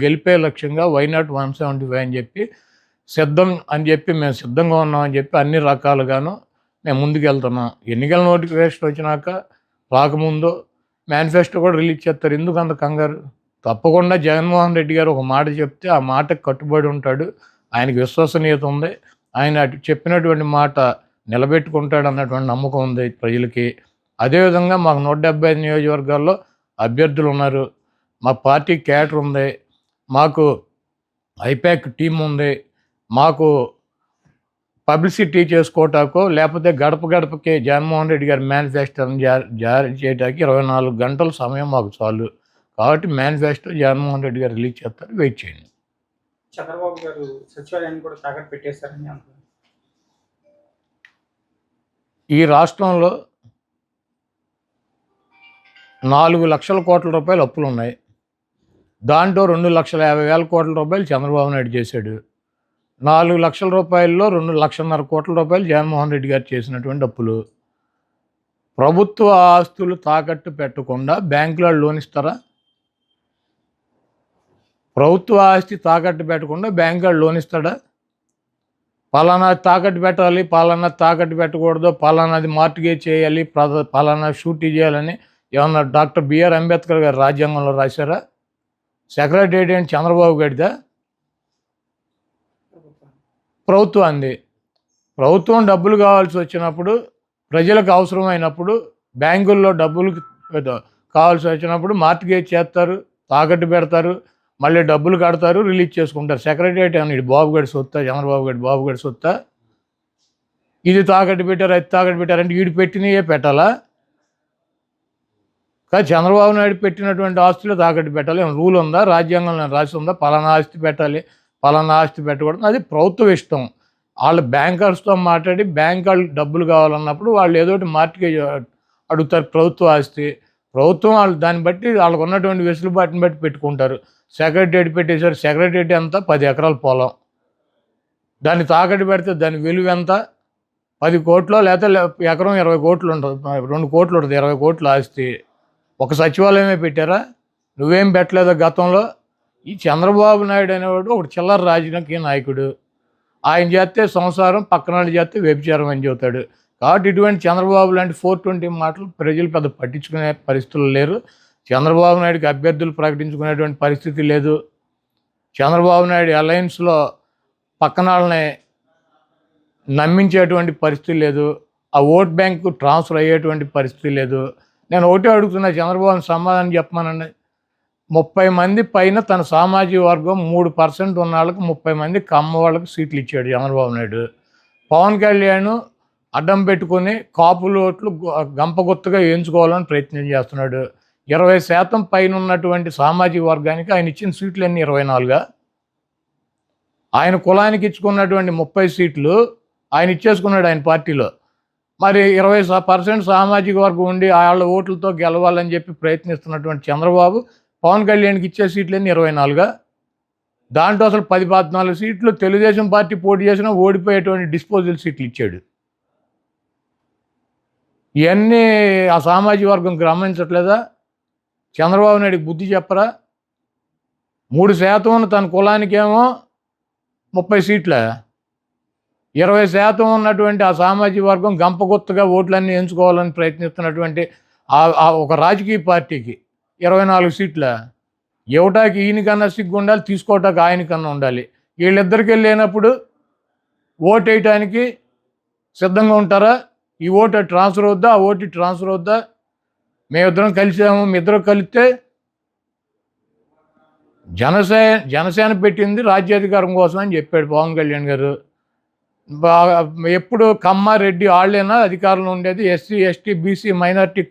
గెలిపే లక్ష్యంగా వైనాట్ 175 అని చెప్పి సిద్ధం అని చెప్పి మేము సిద్ధంగా ఉన్నామని చెప్పి అన్ని రకాలుగాను మేము ముందుకెళ్తున్నాం. ఎన్నికల నోటిఫికేషన్ వచ్చినాక రాకముందు మేనిఫెస్టో కూడా రిలీజ్ చేస్తారు. ఎందుకు అంత కంగారు? తప్పకుండా జగన్మోహన్ రెడ్డి గారు ఒక మాట చెప్తే ఆ మాటకు కట్టుబడి ఉంటాడు. ఆయనకి విశ్వసనీయత ఉంది. ఆయన అటు చెప్పినటువంటి మాట నిలబెట్టుకుంటాడు అన్నటువంటి నమ్మకం ఉంది ప్రజలకి. అదేవిధంగా మాకు 175 నియోజకవర్గాల్లో అభ్యర్థులు ఉన్నారు. మా పార్టీ క్యాడర్ ఉంది. మాకు ఐపాక్ టీం ఉంది. మాకు పబ్లిసిటీ చేసుకోవటాకో లేకపోతే గడప గడపకి జగన్మోహన్ రెడ్డి గారి మేనిఫెస్టోని జారీ చేయడానికి 24 గంటల సమయం మాకు చాలు. కాబట్టి మేనిఫెస్టో జగన్మోహన్ రెడ్డి గారు రిలీజ్ చేస్తారు. వెయిట్ చేయండి. చంద్రబాబు గారు సచివాలయాన్ని కూడా తాకట్టు పెట్టేస్తారని అంటున్నారు. ఈ రాష్ట్రంలో 4 లక్షల కోట్ల రూపాయలు అప్పులు ఉన్నాయి. దాంట్లో 2,50,000 కోట్ల రూపాయలు చంద్రబాబు నాయుడు చేశాడు. 4 లక్షల రూపాయల్లో 2,50,000 కోట్ల రూపాయలు జగన్మోహన్ రెడ్డి గారు చేసినటువంటి అప్పులు. ప్రభుత్వ ఆస్తులు తాకట్టు పెట్టకుండా బ్యాంకులో లోన్ ఇస్తారా? ప్రభుత్వ ఆస్తి తాకట్టు పెట్టకుండా బ్యాంకులో లోన్ ఇస్తాడా? పలానా తాకట్టు పెట్టాలి, పలానా తాకట్టు పెట్టకూడదు, పలానాది మార్టిగేజ్ చేయాలి, పలానా షూరిటీ చేయాలని ఏమన్నా డాక్టర్ బిఆర్ అంబేద్కర్ గారు రాజ్యాంగంలో రాశారా? సెక్రటేరియట్ ఏంటి చంద్రబాబు గారిదా? ప్రభుత్వాన్ని. ప్రభుత్వం డబ్బులు కావాల్సి వచ్చినప్పుడు, ప్రజలకు అవసరమైనప్పుడు, బ్యాంకుల్లో డబ్బులు కావాల్సి వచ్చినప్పుడు మార్టిగేజ్ చేస్తారు, తాకట్టు పెడతారు, మళ్ళీ డబ్బులు కడతారు, రిలీజ్ చేసుకుంటారు. సెక్రటేరియట్ అని ఇది బాబు గడి సొత్తా, చంద్రబాబు గడి సొత్తా? ఇది తాకట్టు పెట్టారు, అది తాకట్టు పెట్టారంటే వీడు పెట్టినయే పెట్టాలా? కానీ చంద్రబాబు నాయుడు పెట్టినటువంటి ఆస్తులు తాకట్టు పెట్టాలి. ఏమైనా రూల్ ఉందా? రాజ్యాంగంలో రాసి ఉందా? పలానా ఆస్తి పెట్టాలి, పలానా ఆస్తి పెట్టకూడదు. అది ప్రభుత్వం ఇష్టం. వాళ్ళు బ్యాంకర్స్తో మాట్లాడి బ్యాంక్ వాళ్ళు డబ్బులు కావాలన్నప్పుడు వాళ్ళు ఏదోటి మార్టిగేజ్ అడుగుతారు. ప్రభుత్వ ఆస్తి ప్రభుత్వం వాళ్ళు దాన్ని బట్టి వాళ్ళకు ఉన్నటువంటి వెసులుబాటుని బట్టి పెట్టుకుంటారు. సెక్రటేరియట్ పెట్టేశారు. సెక్రటేరియట్ ఎంత? 10 ఎకరాల పొలం. దాన్ని తాకట్టు పెడితే దాని విలువ ఎంత? 10 కోట్లో లేకపోతే ఎకరం 20 కోట్లు ఉంటుంది, 2 కోట్లు ఉంటుంది, 20 కోట్ల ఆస్తి. ఒక సచివాలయమే పెట్టారా? నువ్వేం పెట్టలేదా గతంలో? ఈ చంద్రబాబు నాయుడు అనేవాడు ఒకటి చిల్లర రాజకీయ నాయకుడు. ఆయన చేస్తే సంసారం, పక్కన వాళ్ళు చేస్తే వ్యభిచారం అని చెబుతాడు. కాబట్టి ఇటువంటి చంద్రబాబు లాంటి 420 మాటలు ప్రజలు పెద్ద పట్టించుకునే పరిస్థితులు లేరు. చంద్రబాబు నాయుడుకి అభ్యర్థులు ప్రకటించుకునేటువంటి పరిస్థితి లేదు. చంద్రబాబు నాయుడు అలయన్స్లో పక్కన వాళ్ళని నమ్మించేటువంటి పరిస్థితి లేదు. ఆ ఓట్ బ్యాంకు ట్రాన్స్ఫర్ అయ్యేటువంటి పరిస్థితి లేదు. నేను ఒకటే అడుగుతున్నా, చంద్రబాబుని సమాధానం చెప్పమానండి. 30 మంది పైన తన సామాజిక వర్గం 3% ఉన్న వాళ్ళకి 30 మంది కమ్మ వాళ్ళకి సీట్లు ఇచ్చాడు చంద్రబాబు నాయుడు. పవన్ కళ్యాణ్ అడ్డం పెట్టుకుని కాపులు ఓట్లు గంపగుత్తగా వేయించుకోవాలని ప్రయత్నం చేస్తున్నాడు. 20% పైన ఉన్నటువంటి సామాజిక వర్గానికి ఆయన ఇచ్చిన సీట్లు అన్నీ 24గా? ఆయన కులానికి ఇచ్చుకున్నటువంటి 30 సీట్లు ఆయన ఇచ్చేసుకున్నాడు ఆయన పార్టీలో. మరి 20% సామాజిక వర్గం ఉండి వాళ్ళ ఓట్లతో గెలవాలని చెప్పి ప్రయత్నిస్తున్నటువంటి చంద్రబాబు పవన్ కళ్యాణ్కి ఇచ్చే సీట్లన్నీ 24గా? దాంట్లో అసలు 10-14 సీట్లు తెలుగుదేశం పార్టీ పోటీ చేసినా ఓడిపోయేటువంటి డిస్పోజల్ సీట్లు ఇచ్చాడు. ఇవన్నీ ఆ సామాజిక వర్గం గమనించట్లేదా? చంద్రబాబు నాయుడికి బుద్ధి చెప్పరా? 3% ఉన్న తన కులానికేమో 30 సీట్ల, 20% ఉన్నటువంటి ఆ సామాజిక వర్గం గంపగుత్తగా ఓట్లన్నీ ఎంచుకోవాలని ప్రయత్నిస్తున్నటువంటి ఒక రాజకీయ పార్టీకి 24 సీట్ల. ఇవ్వటానికి ఈయనకన్నా సిగ్గు ఉండాలి, తీసుకోవటానికి ఆయనకన్నా ఉండాలి. వీళ్ళిద్దరికి వెళ్ళినప్పుడు ఓటు వేయటానికి సిద్ధంగా ఉంటారా? ఈ ఓటు ట్రాన్స్ఫర్ అవుద్దా, ఆ ఓటు ట్రాన్స్ఫర్ అవుద్దా? మేమిద్దరం కలిసాము, మీ ఇద్దరు కలిస్తే జనసేన పెట్టింది రాజ్యాధికారం కోసం అని చెప్పాడు పవన్ కళ్యాణ్ గారు. ఎప్పుడు కమ్మ రెడ్డి వాళ్ళేనా అధికారంలో ఉండేది? SC, ST, BC, minority